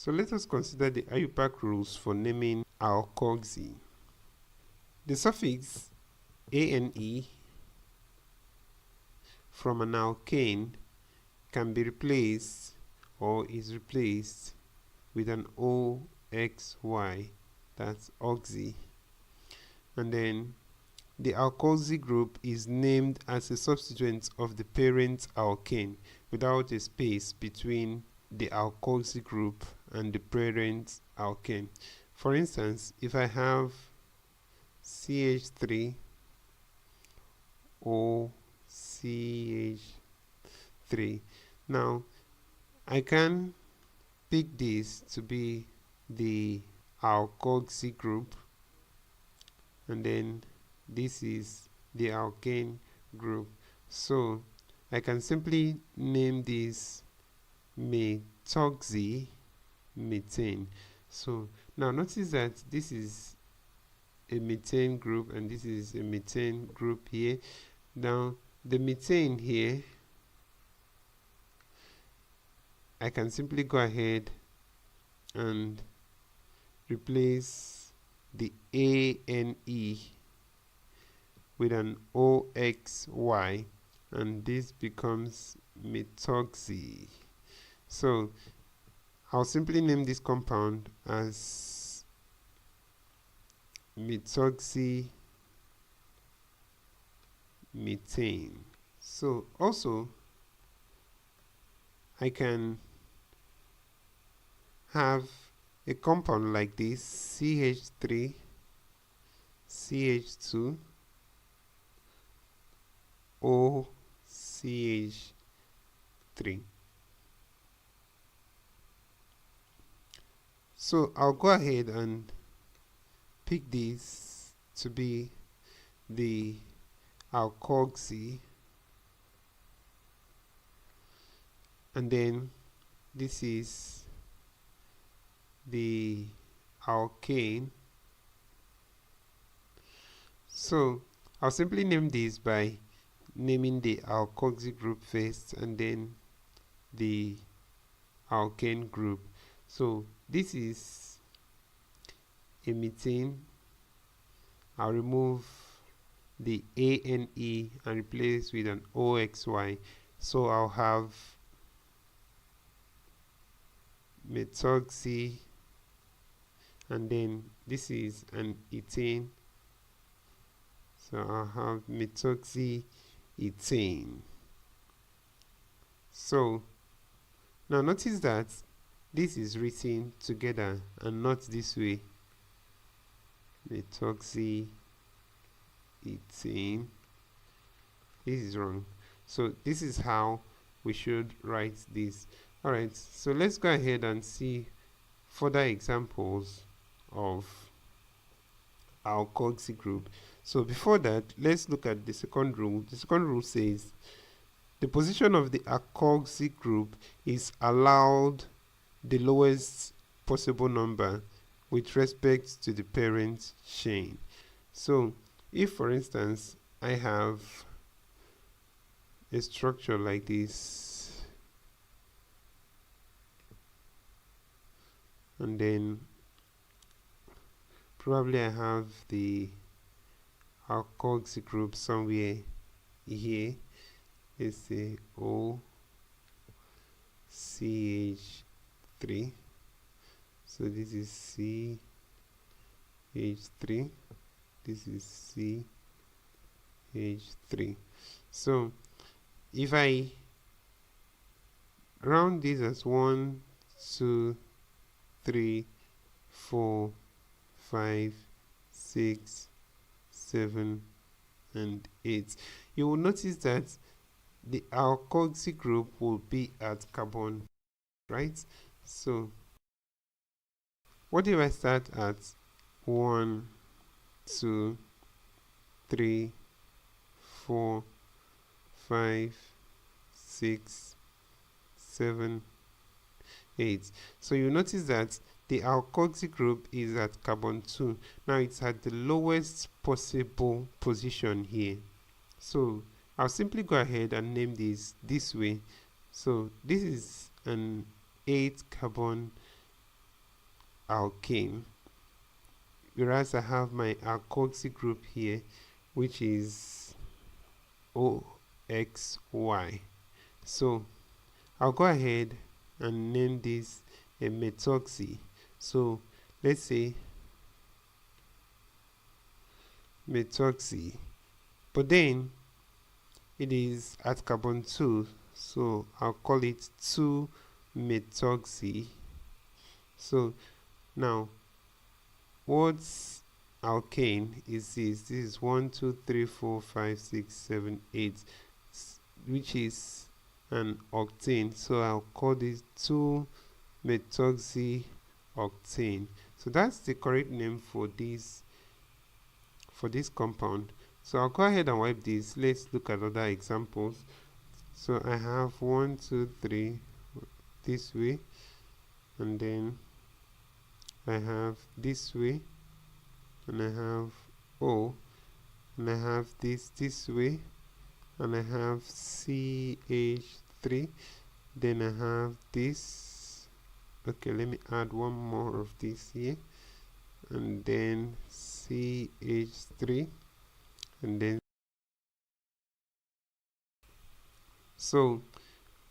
So let us consider the IUPAC rules for naming alkoxy. The suffix ane from an alkane can be replaced or is replaced with an OXY, that's oxy, and then the alkoxy group is named as a substituent of the parent alkane without a space between the alkoxy group and the parent alkane. For instance, if I have CH3 or CH3, now I can pick this to be the alkoxy group, and then this is the alkane group. So I can simply name this methoxy methane. So now notice that this is a methane group and this is a methane group here. Now the methane here, I can simply go ahead and replace the ANE with an OXY, and this becomes methoxy. So I'll simply name this compound as methoxy methane. So also I can have a compound like this, CH3 CH2 or CH3. So I'll go ahead and pick this to be the alkoxy, and then this is the alkane. So I'll simply name this by naming the alkoxy group first and then the alkane group. So this is a methane. I'll remove the ANE and replace with an OXY. So I'll have methoxy, and then this is an ethane. So I'll have methoxy ethane. So now notice that this is written together and not this way, methoxy ethane. This is wrong. So this is how we should write this. Alright, so let's go ahead and see further examples of alkoxy group. So before that, let's look at the second rule. The second rule says the position of the alkoxy group is allowed the lowest possible number with respect to the parent chain. So if, for instance, I have a structure like this, and then probably I have the alkoxy group somewhere here. Let's say OCH3. So this is CH3. This is CH3. So if I round this as 1, 2, 3, 4, 5, 6, 7, and 8, you will notice that the alkoxy group will be at carbon, right? So what if I start at 1, 2, 3, 4, 5, 6, 7, 8. So you notice that the alkoxy group is at carbon 2. Now it's at the lowest possible position here. So I'll simply go ahead and name this way. So this is an 8 carbon alkane, whereas I have my alkoxy group here, which is OXY. So I'll go ahead and name this a methoxy. So let's say methoxy, but then it is at carbon 2, so I'll call it 2-methoxy. So now what's alkane is this is 1 2 3 4 5 6 7 8, which is an octane, so I'll call this 2-methoxy octane. So that's the correct name for this compound. So I'll go ahead and wipe this. Let's look at other examples. So I have 1 2 3 this way, and then I have this way, and I have O, and I have this way, and I have CH3, then I have this. Okay, let me add one more of this here, and then CH3, and then so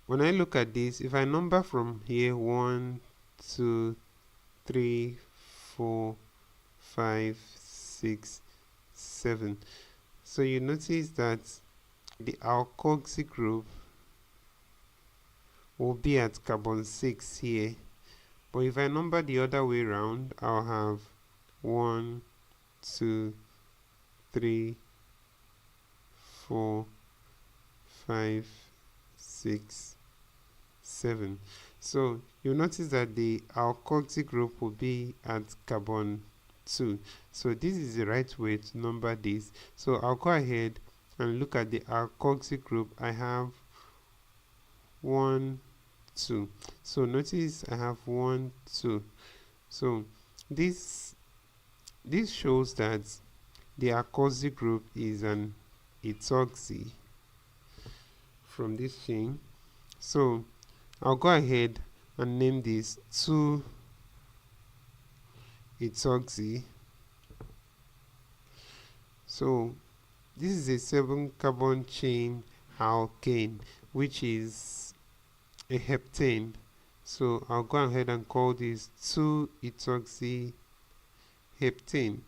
when I look at this, if I number from here 1 2 3 4 5 6 7, so you notice that the alkoxy group will be at carbon 6 here, but if I number the other way around, I'll have 1 2 3 4 5 6 7. So you'll notice that the alkoxy group will be at carbon 2. So this is the right way to number this. So I'll go ahead and look at the alkoxy group. I have 1 2. So notice I have 1 2. So this shows that the alkoxy group is an ethoxy from this chain. So I'll go ahead and name this 2-ethoxy. So this is a 7-carbon chain alkane, which is a heptane. So I'll go ahead and call this 2-ethoxy heptane.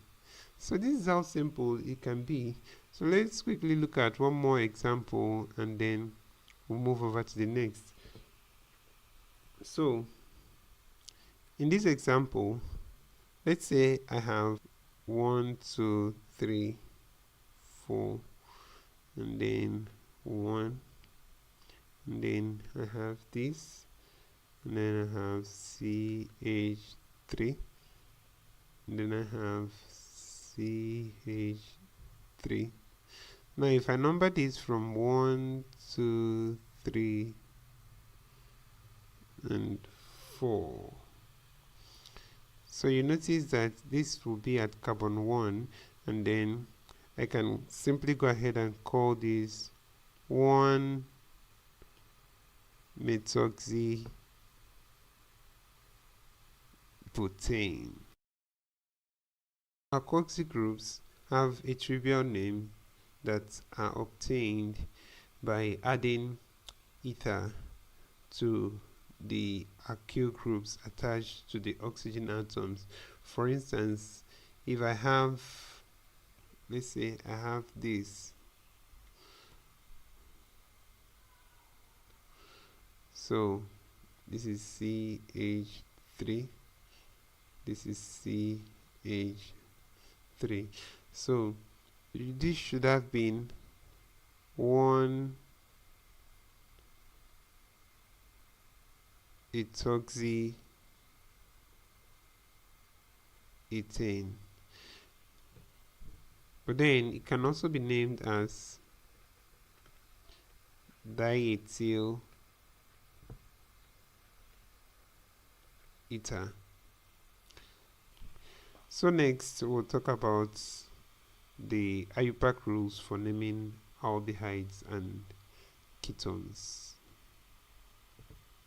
So this is how simple it can be. So let's quickly look at one more example, and then we'll move over to the next. So in this example, let's say I have 1 2 3 4, and then 1, and then I have this, and then I have CH3, and then I have CH3. Now if I number this from 1 2 3 and 4, so you notice that this will be at carbon 1, and then I can simply go ahead and call this 1-methoxy butane. Alkoxy groups have a trivial name that are obtained by adding ether to the alkyl groups attached to the oxygen atoms. For instance, if I have, let's say I have this, so this is CH3, this is CH3, so this should have been 1-ethoxy ethane, but then it can also be named as diethyl ether. So next we'll talk about the IUPAC rules for naming aldehydes and ketones.